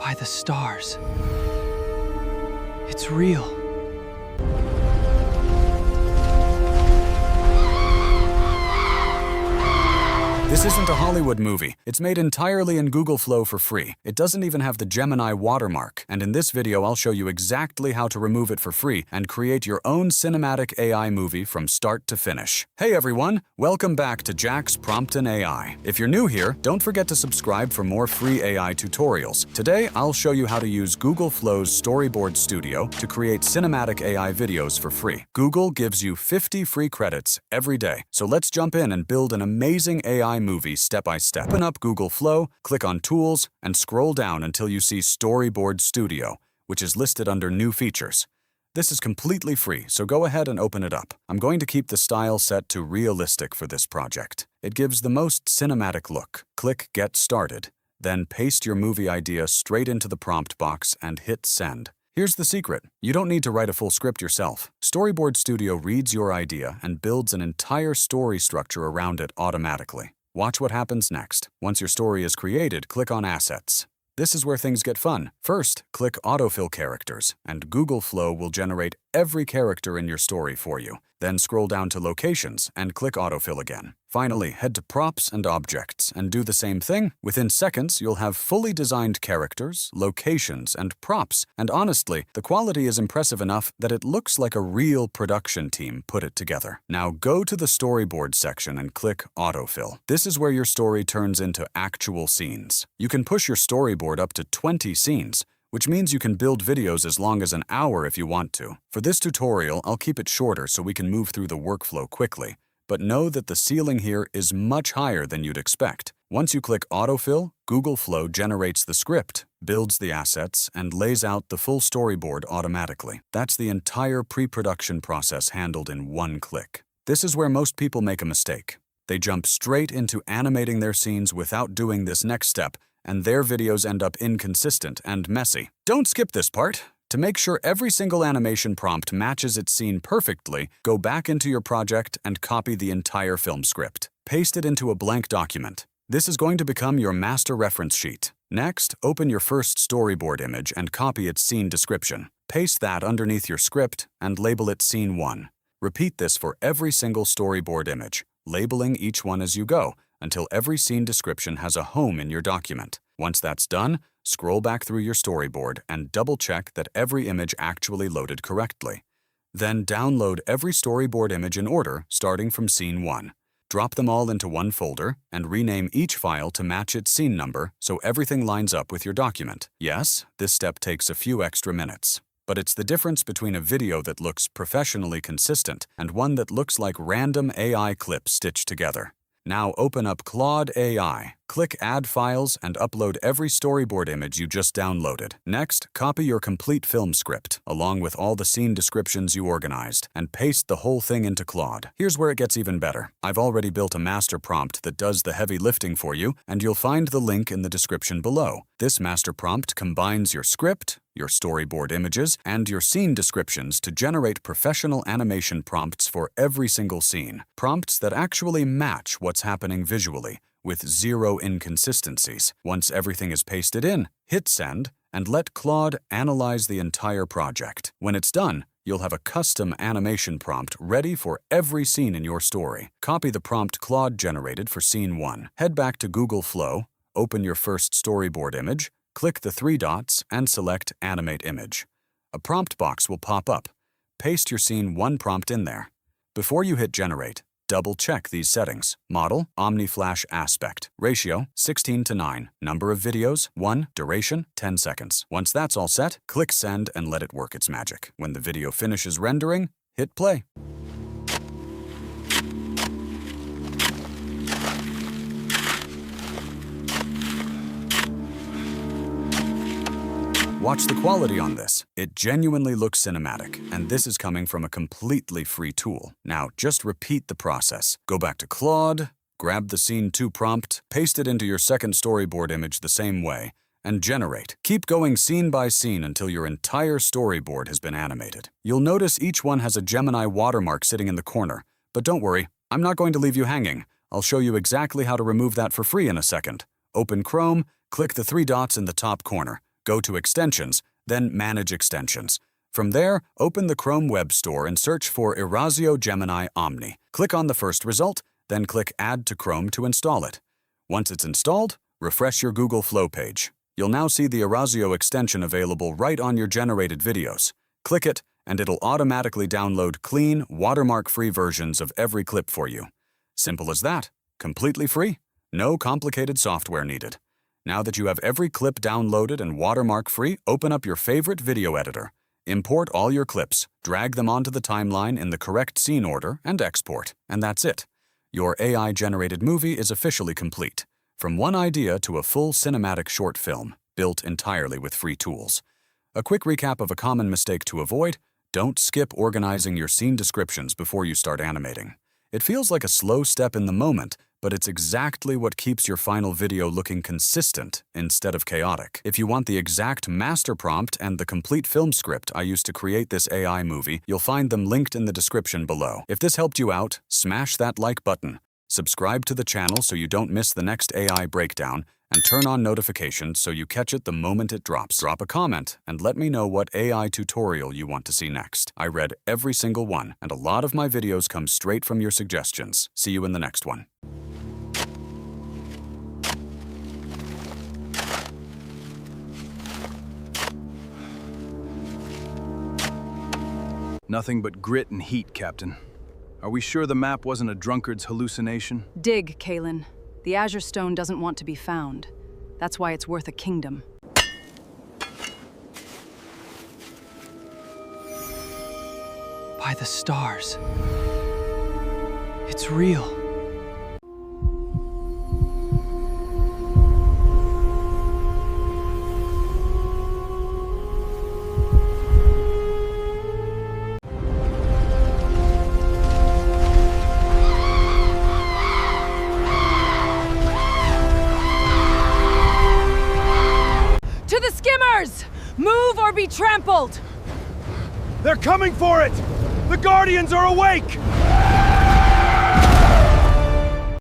by the stars. It's real. This isn't a Hollywood movie. It's made entirely in Google Flow for free. It doesn't even have the Gemini watermark. And in this video, I'll show you exactly how to remove it for free and create your own cinematic AI movie from start to finish. Hey everyone, welcome back to Jack's Prompt and AI. If you're new here, don't forget to subscribe for more free AI tutorials. Today, I'll show you how to use Google Flow's Storyboard Studio to create cinematic AI videos for free. Google gives you 50 free credits every day. So let's jump in and build an amazing AI movie step by step. Open up Google Flow, click on Tools, and scroll down until you see Storyboard Studio, which is listed under New Features. This is completely free, so go ahead and open it up. I'm going to keep the style set to realistic for this project. It gives the most cinematic look. Click Get Started, then paste your movie idea straight into the prompt box and hit Send. Here's the secret. You don't need to write a full script yourself. Storyboard Studio reads your idea and builds an entire story structure around it automatically. Watch what happens next. Once your story is created, click on Assets. This is where things get fun. First, click Autofill Characters, and Google Flow will generate every character in your story for you. Then scroll down to Locations and click Autofill again. Finally, head to Props and Objects and do the same thing. Within seconds, you'll have fully designed characters, locations, and props. And honestly, the quality is impressive enough that it looks like a real production team put it together. Now go to the Storyboard section and click Autofill. This is where your story turns into actual scenes. You can push your storyboard up to 20 scenes, which means you can build videos as long as an hour if you want to. For this tutorial, I'll keep it shorter so we can move through the workflow quickly. But know that the ceiling here is much higher than you'd expect. Once you click Autofill, Google Flow generates the script, builds the assets, and lays out the full storyboard automatically. That's the entire pre-production process handled in one click. This is where most people make a mistake. They jump straight into animating their scenes without doing this next step, and their videos end up inconsistent and messy. Don't skip this part. To make sure every single animation prompt matches its scene perfectly, go back into your project and copy the entire film script. Paste it into a blank document. This is going to become your master reference sheet. Next, open your first storyboard image and copy its scene description. Paste that underneath your script and label it Scene 1. Repeat this for every single storyboard image, labeling each one as you go, until every scene description has a home in your document. Once that's done, scroll back through your storyboard and double-check that every image actually loaded correctly. Then download every storyboard image in order, starting from Scene 1. Drop them all into one folder and rename each file to match its scene number so everything lines up with your document. Yes, this step takes a few extra minutes. But it's the difference between a video that looks professionally consistent and one that looks like random AI clips stitched together. Now open up Claude AI, click Add Files, and upload every storyboard image you just downloaded. Next, copy your complete film script, along with all the scene descriptions you organized, and paste the whole thing into Claude. Here's where it gets even better. I've already built a master prompt that does the heavy lifting for you, and you'll find the link in the description below. This master prompt combines your script, your storyboard images, and your scene descriptions to generate professional animation prompts for every single scene. Prompts that actually match what's happening visually, with zero inconsistencies. Once everything is pasted in, hit Send, and let Claude analyze the entire project. When it's done, you'll have a custom animation prompt ready for every scene in your story. Copy the prompt Claude generated for Scene 1. Head back to Google Flow, open your first storyboard image, click the three dots and select Animate Image. A prompt box will pop up. Paste your Scene 1 prompt in there. Before you hit Generate, double-check these settings. Model, OmniFlash Aspect. Ratio, 16:9. Number of videos, 1. Duration, 10 seconds. Once that's all set, click Send and let it work its magic. When the video finishes rendering, hit play. Watch the quality on this. It genuinely looks cinematic, and this is coming from a completely free tool. Now, just repeat the process. Go back to Claude, grab the Scene 2 prompt, paste it into your second storyboard image the same way, and generate. Keep going scene by scene until your entire storyboard has been animated. You'll notice each one has a Gemini watermark sitting in the corner, but don't worry, I'm not going to leave you hanging. I'll show you exactly how to remove that for free in a second. Open Chrome, click the three dots in the top corner. Go to Extensions, then Manage Extensions. From there, open the Chrome Web Store and search for Erasio Gemini Omni. Click on the first result, then click Add to Chrome to install it. Once it's installed, refresh your Google Flow page. You'll now see the Erasio extension available right on your generated videos. Click it, and it'll automatically download clean, watermark-free versions of every clip for you. Simple as that. Completely free. No complicated software needed. Now that you have every clip downloaded and watermark-free, open up your favorite video editor. Import all your clips, drag them onto the timeline in the correct scene order, and export. And that's it. Your AI-generated movie is officially complete. From one idea to a full cinematic short film, built entirely with free tools. A quick recap of a common mistake to avoid: don't skip organizing your scene descriptions before you start animating. It feels like a slow step in the moment, but it's exactly what keeps your final video looking consistent instead of chaotic. If you want the exact master prompt and the complete film script I used to create this AI movie, you'll find them linked in the description below. If this helped you out, smash that like button. Subscribe to the channel so you don't miss the next AI breakdown, and turn on notifications so you catch it the moment it drops. Drop a comment and let me know what AI tutorial you want to see next. I read every single one, and a lot of my videos come straight from your suggestions. See you in the next one. Nothing but grit and heat, Captain. Are we sure the map wasn't a drunkard's hallucination? Dig, Kalen. The Azure Stone doesn't want to be found. That's why it's worth a kingdom. By the stars. It's real. To the skimmers! Move or be trampled! They're coming for it! The Guardians are awake!